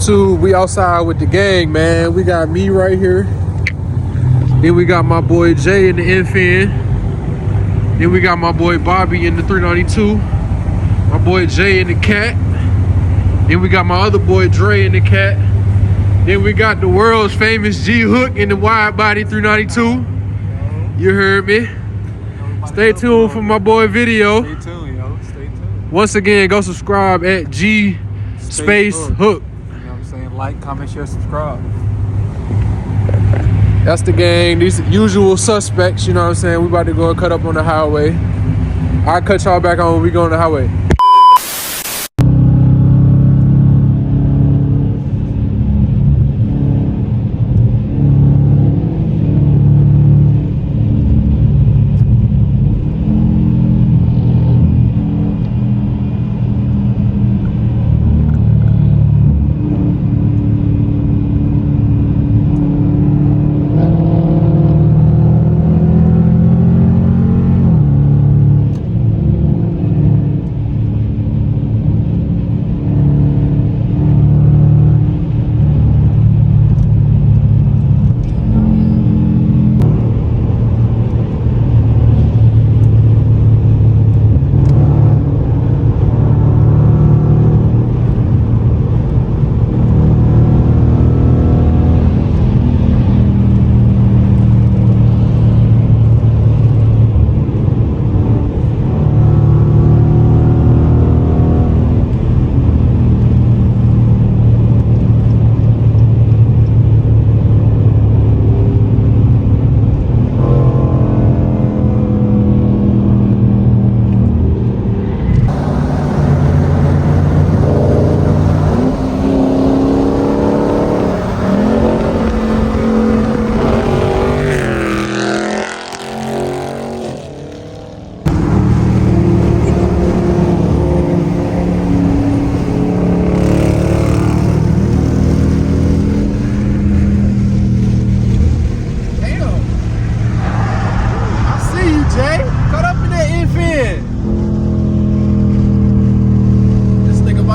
YouTube? We outside with the gang, man. We got me right here. Then we got my boy Jay in the Infin. Then we got my boy Bobby in the 392. My boy Jay in the Cat. Then we got my other boy Dre in the Cat. Then we got the world's famous G Hook in the wide body 392. You heard me. Stay tuned for my boy video. Stay tuned, yo. Stay tuned. Once again, go subscribe at G space Hook. You know what I'm saying? Like, comment, share, subscribe. That's the gang. These usual suspects, you know what I'm saying? We about to go and cut up on the highway. I'll cut y'all back on when we go on the highway.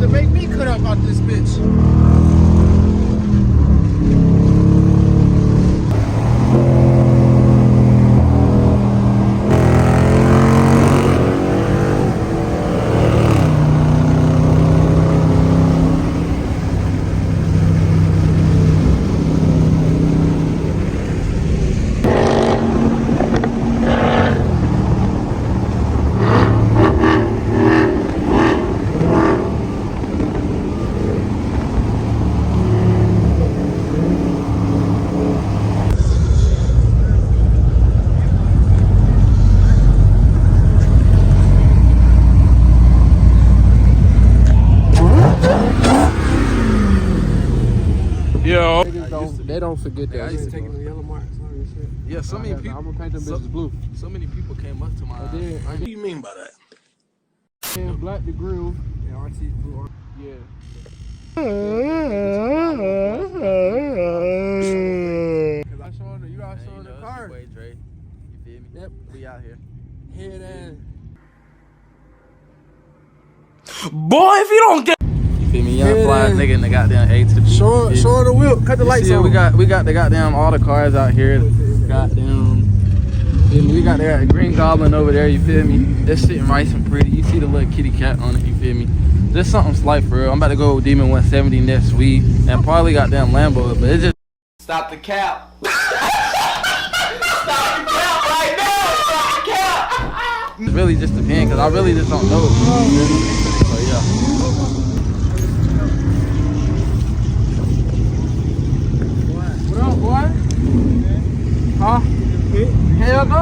To make me cut up out this bitch. Yo. They don't forget that. I used to take the yellow marks on your shit. Yeah, so many people. I'm gonna paint them bitches blue. So many people came up to my. What do you mean by that? And black the grill. Yeah, RT blue. Yeah. I showing the, you out showing the car. Way, Dre. You feel me? Yep. We out here. Head ass. Boy, if you don't get You feel me? Young fly nigga in the goddamn A to the B. Show her the wheel. Cut the lights on. We got the goddamn all the cars out here. Goddamn. Feel me? We got the Green Goblin over there. You feel me? That's sitting nice and pretty. You see the little kitty cat on it. You feel me? Just something slight for real. I'm about to go with Demon 170 next week and probably goddamn Lambo, but it's just. stop the cap. Stop the cap right now. Stop the cap. It really just depends, cause I really just don't know. So yeah. What up, boy? Huh? Hell no.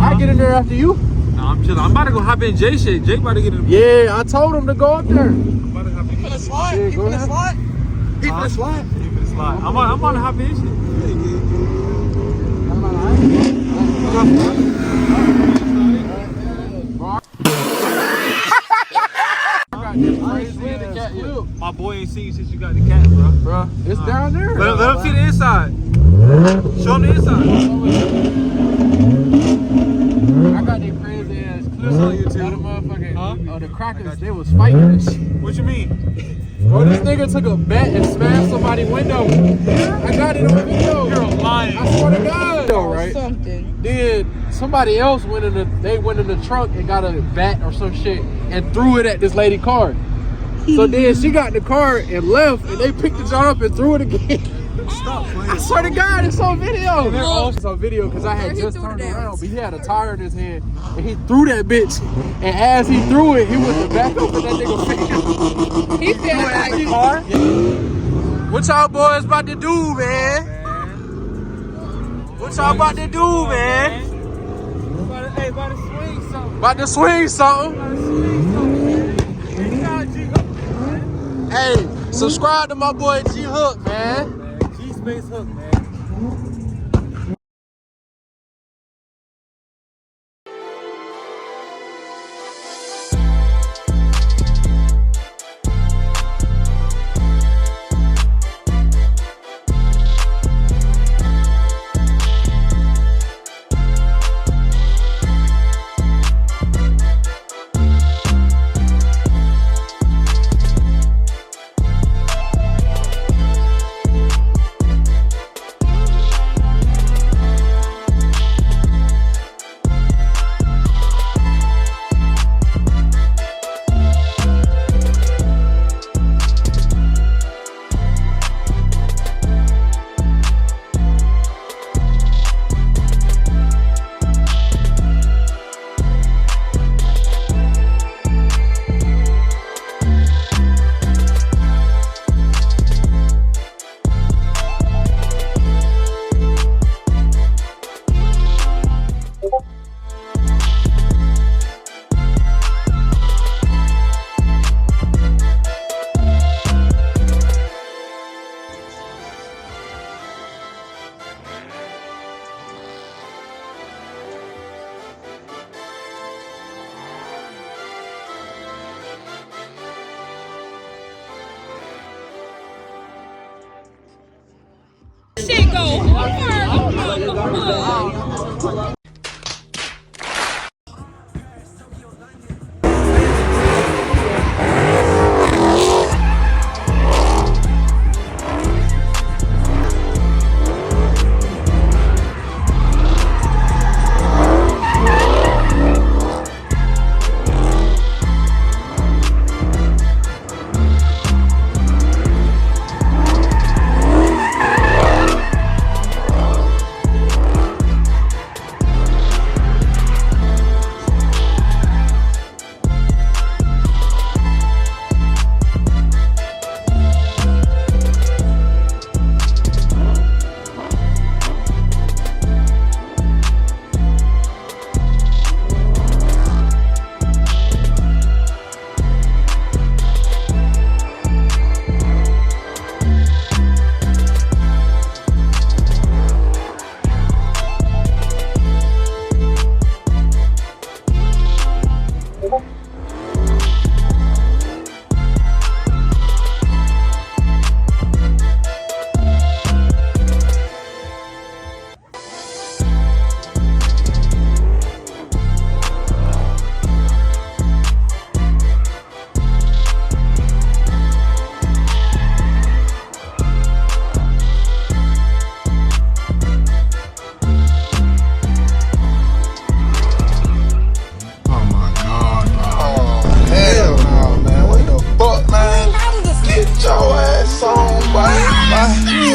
I get in there after you. Nah, I'm chilling. I'm about to go hop in Jay shit. Jake about to get in the. Yeah, I told him to go up there. I'm about to hop in. He finna slide. Yeah, He go finna ahead. slide. He finna slide. He finna slide. I'm about to hop in shit. My boy ain't seen you since you got the cat, bro. Bro, it's down there. Let him see the inside. Show him the inside. I got that crazy ass clip on YouTube. Got a motherfucking Huh? a the crackers, they was fighting and shit. What you mean? Bro, this nigga took a bat and smashed somebody's window. I got it on video. You're lying. I swear to God. Right? Something. Then somebody else went in the trunk and got a bat or some shit and threw it at this lady's car. So then she got in the car and left, and they picked the jar up and threw it again. Stop playing. I swear to God, it's on video. Look. It's on video because I had He just threw turned it at around, us. but he had a tire in his hand, and he threw that bitch. And as he threw it, he went to back up in that nigga face. He felt like Car? What y'all boys about to do, man? What y'all about to do, man? Hey, about to swing something. About to swing something. Hey, subscribe to my boy G Hook, man. G-Space Hook, man. shit go hard.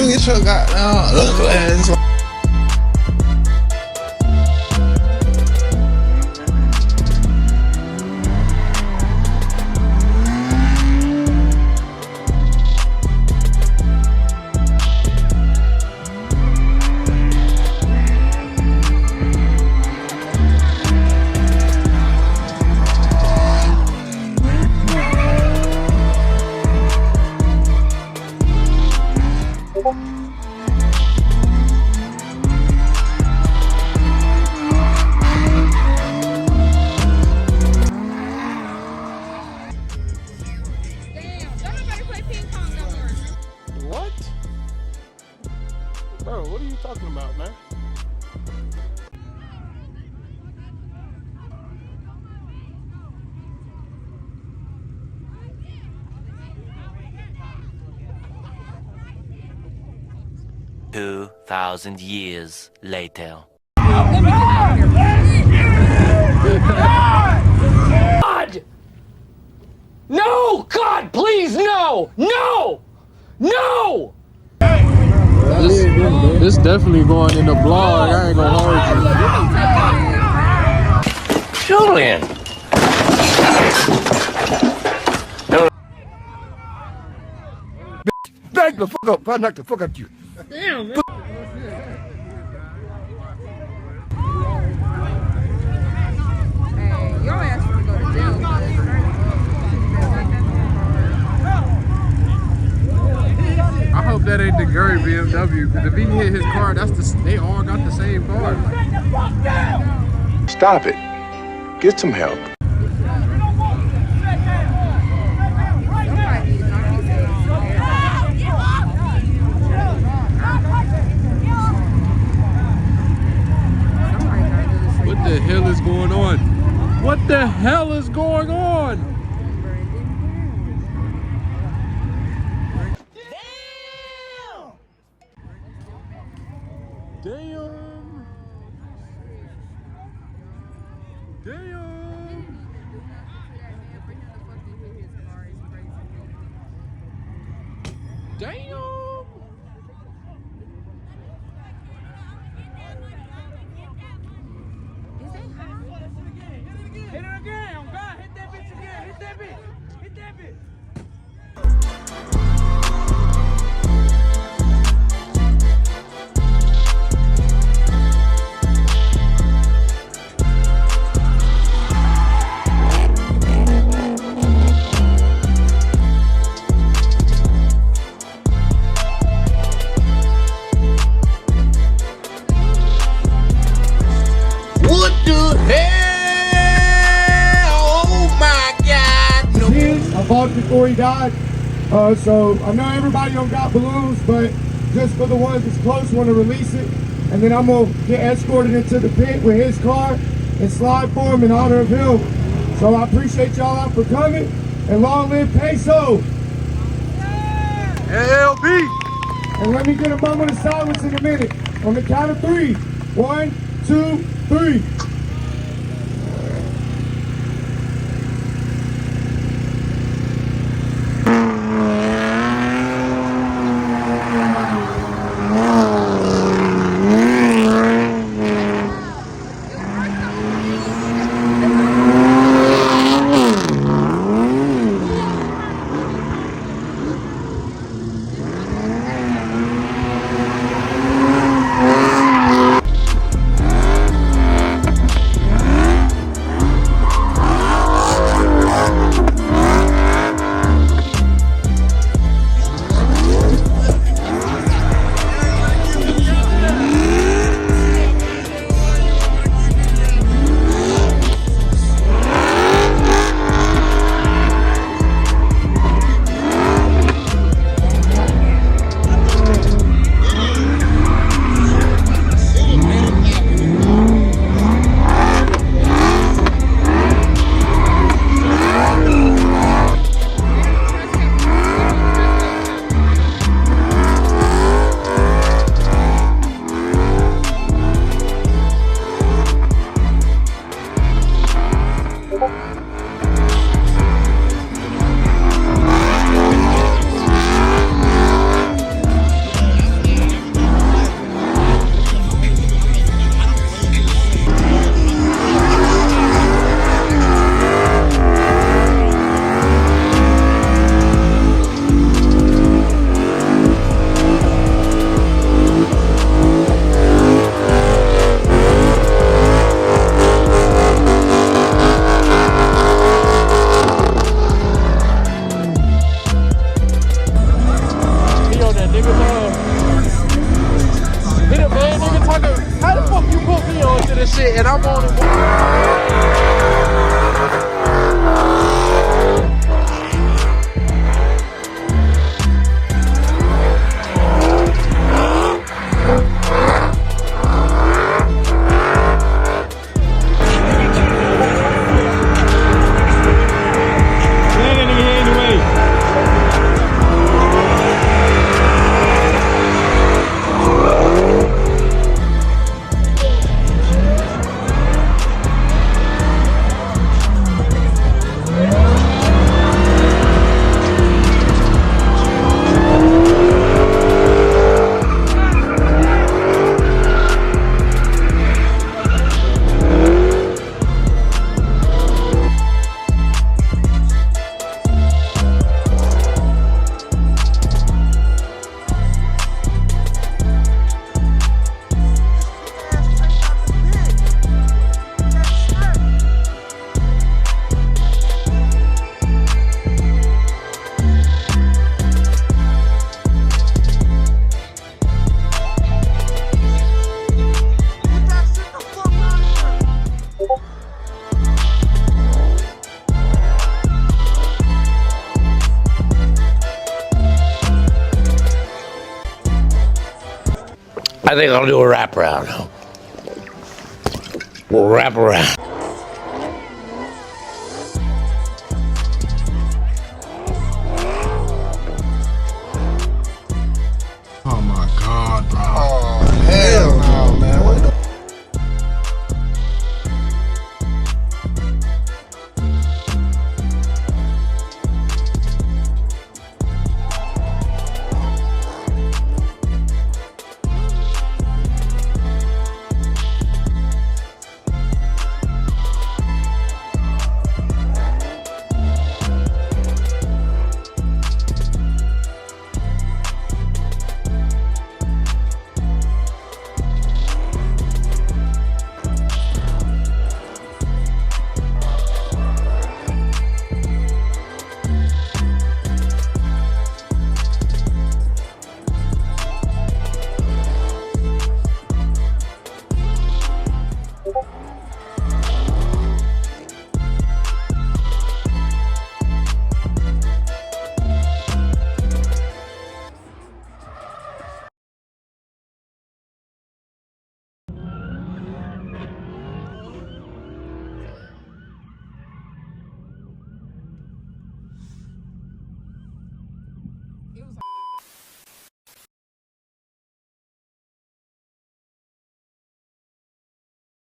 Get your goddamn ugly ass on. What? Bro, what are you talking about, man? 2,000 years later. God! No! God, please, no! No! No! This definitely going in the blog. I ain't gonna hold you. Julian! Back the fuck up. I'll knock the fuck out you. Damn, man. Hey, your ass finna go to jail. I hope that ain't the Gary BMW, because if he hit his car, they all got the same car. Stop it. Get some help. What the hell is going on? What the hell is going on? Damn! Damn! Damn! Hit it again. Oh God, hit that bitch again. Hit that bitch. Hit that bitch. What the hell? Oh my God. No. I bought it before he died. So I know everybody don't got balloons, but just for the ones that's close, want to release it. And then I'm going to get escorted into the pit with his car and slide for him in honor of him. So I appreciate y'all out for coming. And long live Peso. LB! And let me get a moment of silence in a minute. On the count of 3. 1, 2, 3. shit and I'm on it. I think I'll do a wraparound. We'll wrap around.